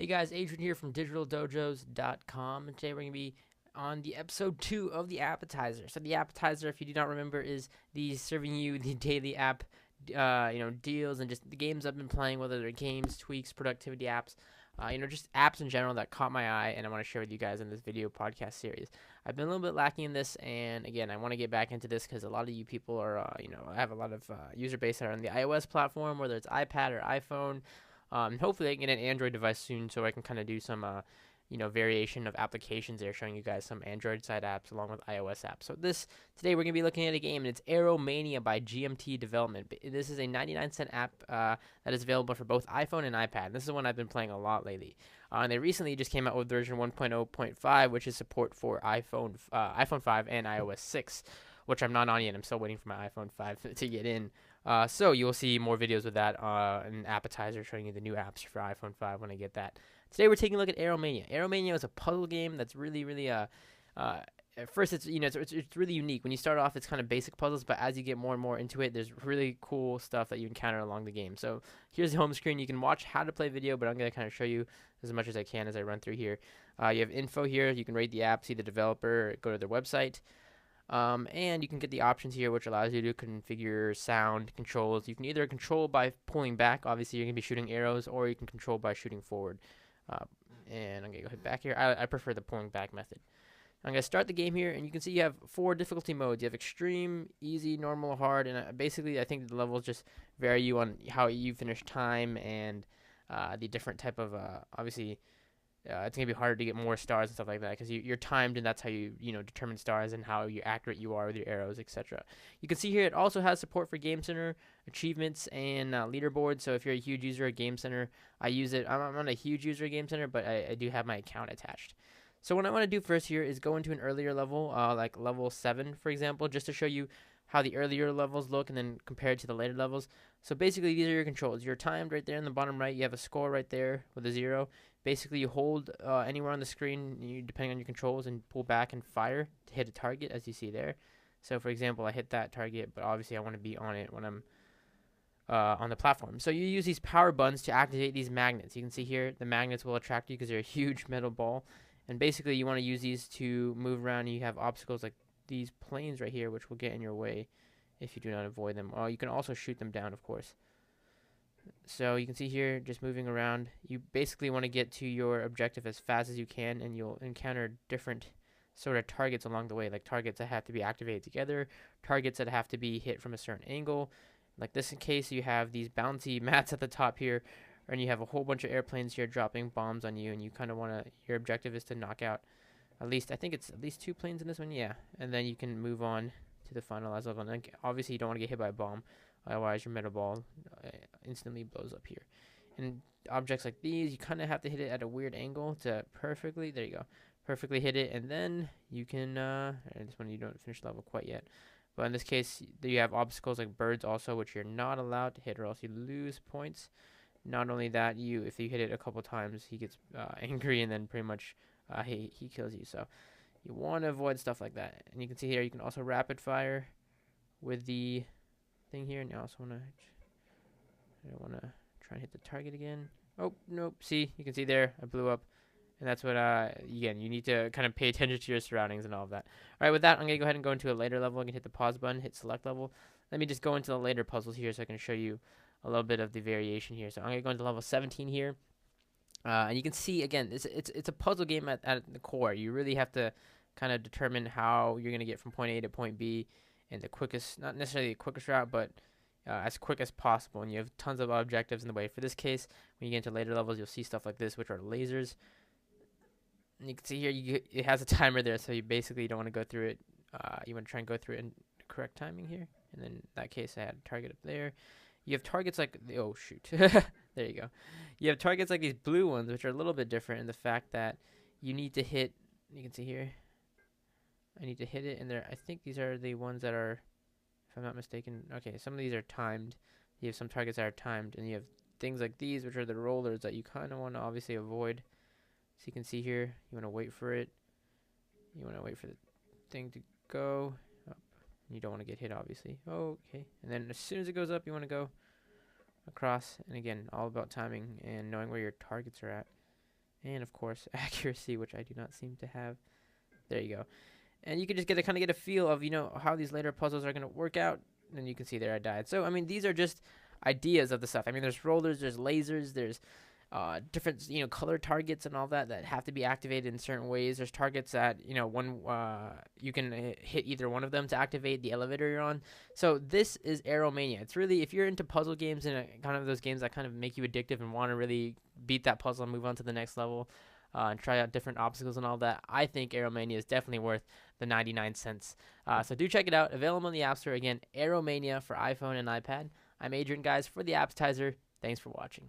Hey guys, Adrian here from digitaldojos.com, and today we're going to be on the episode 2 of the Appitizer. So the Appitizer, if you do not remember, is the serving you the daily app, deals and just the games I've been playing, whether they're games, tweaks, productivity apps, just apps in general that caught my eye, and I want to share with you guys in this video podcast series. I've been a little bit lacking in this, and again, I want to get back into this because a lot of you people are, I have a lot of user base that are on the iOS platform, whether it's iPad or iPhone. Hopefully I can get an Android device soon so I can kind of do some, variation of applications there, showing you guys some Android side apps along with iOS apps. So today we're going to be looking at a game, and it's ArrowMania by GMT Development. This is a 99-cent app that is available for both iPhone and iPad. This is one I've been playing a lot lately. And they recently just came out with version 1.0.5, which is support for iPhone 5 and iOS 6, which I'm not on yet. I'm still waiting for my iPhone 5 to get in. So you'll see more videos with that, an Appitizer showing you the new apps for iPhone 5 when I get that. Today we're taking a look at ArrowMania. ArrowMania is a puzzle game that's really at first it's really unique. When you start off, it's kind of basic puzzles, but as you get more and more into it, there's really cool stuff that you encounter along the game. So here's the home screen. You can watch how to play video, but I'm going to kind of show you as much as I can as I run through here. You have info here. You can rate the app, see the developer, go to their website. And you can get the options here, which allows you to configure sound controls. You can either control by pulling back, obviously you're going to be shooting arrows, or you can control by shooting forward. And I'm going to go ahead back here. I prefer the pulling back method. I'm going to start the game here, and you can see you have 4 difficulty modes. You have extreme, easy, normal, hard, and basically I think the levels just vary you on how you finish time and the different type of, obviously, it's going to be harder to get more stars and stuff like that because you're timed, and that's how you determine stars and how accurate you are with your arrows, etc. You can see here it also has support for Game Center, achievements, and leaderboards. So if you're a huge user of Game Center, I use it. I'm not a huge user of Game Center, but I do have my account attached. So what I want to do first here is go into an earlier level, like level 7, for example, just to show you how the earlier levels look and then compared to the later levels. So basically these are your controls. You're timed right there in the bottom right. You have a score right there with a 0. Basically you hold anywhere on the screen, depending on your controls, and pull back and fire to hit a target, as you see there. So for example, I hit that target, but obviously I want to be on it when I'm on the platform. So you use these power buttons to activate these magnets. You can see here the magnets will attract you because they're a huge metal ball. And basically you want to use these to move around. You have obstacles like these planes right here, which will get in your way if you do not avoid them. You can also shoot them down, of course. So you can see here, just moving around, you basically want to get to your objective as fast as you can, and you'll encounter different sort of targets along the way, like targets that have to be activated together, targets that have to be hit from a certain angle. Like this case, you have these bouncy mats at the top here, and you have a whole bunch of airplanes here dropping bombs on you, and you kind of want to, your objective is to knock out I think it's at least 2 planes in this one, yeah. And then you can move on to the finalized level. And then obviously you don't want to get hit by a bomb, otherwise your metal ball instantly blows up here. And objects like these, you kind of have to hit it at a weird angle to perfectly, there you go, perfectly hit it. And then you can, this one you don't finish the level quite yet. But in this case, you have obstacles like birds also, which you're not allowed to hit or else you lose points. Not only that, if you hit it a couple times, he gets angry and then pretty much he kills you. So you want to avoid stuff like that. And you can see here, you can also rapid fire with the thing here. And you also want to, I don't want to try and hit the target again. Oh, nope. See, you can see there, I blew up. And that's what, again, you need to kind of pay attention to your surroundings and all of that. All right, with that, I'm going to go ahead and go into a later level. I can hit the pause button, hit select level. Let me just go into the later puzzles here so I can show you a little bit of the variation here. So I'm going to go into level 17 here. And you can see, again, it's a puzzle game at the core. You really have to kind of determine how you're going to get from point A to point B in the quickest, not necessarily the quickest route, but as quick as possible. And you have tons of objectives in the way. For this case, when you get into later levels, you'll see stuff like this, which are lasers. And you can see here, it has a timer there, so you basically don't want to go through it. You want to try and go through it in the correct timing here. And then in that case, I had a target up there. You have targets like, oh shoot, there you go. You have targets like these blue ones, which are a little bit different in the fact that you need to hit, you can see here, I need to hit it, and I think these are the ones that are, if I'm not mistaken, okay, some of these are timed. You have some targets that are timed, and you have things like these, which are the rollers that you kind of want to obviously avoid. So you can see here, you want to wait for it. You want to wait for the thing to go up. You don't want to get hit, obviously. Oh, okay. And then as soon as it goes up, you want to go across. And again, all about timing and knowing where your targets are at. and of course accuracy, which I do not seem to have. There you go. And you can just kind of get a feel of how these later puzzles are going to work out. And you can see there I died. So I mean, these are just ideas of the stuff. I mean, there's rollers, there's lasers, there's different color targets and all that have to be activated in certain ways. There's targets that one you can hit either one of them to activate the elevator you're on. So this is ArrowMania. It's really, if you're into puzzle games and kind of those games that kind of make you addictive and want to really beat that puzzle and move on to the next level, and try out different obstacles and all that, I think ArrowMania is definitely worth the 99 cents. So do check it out. Available in the App Store. Again, ArrowMania for iPhone and iPad. I'm Adrian, guys, for the Appitizer. Thanks for watching.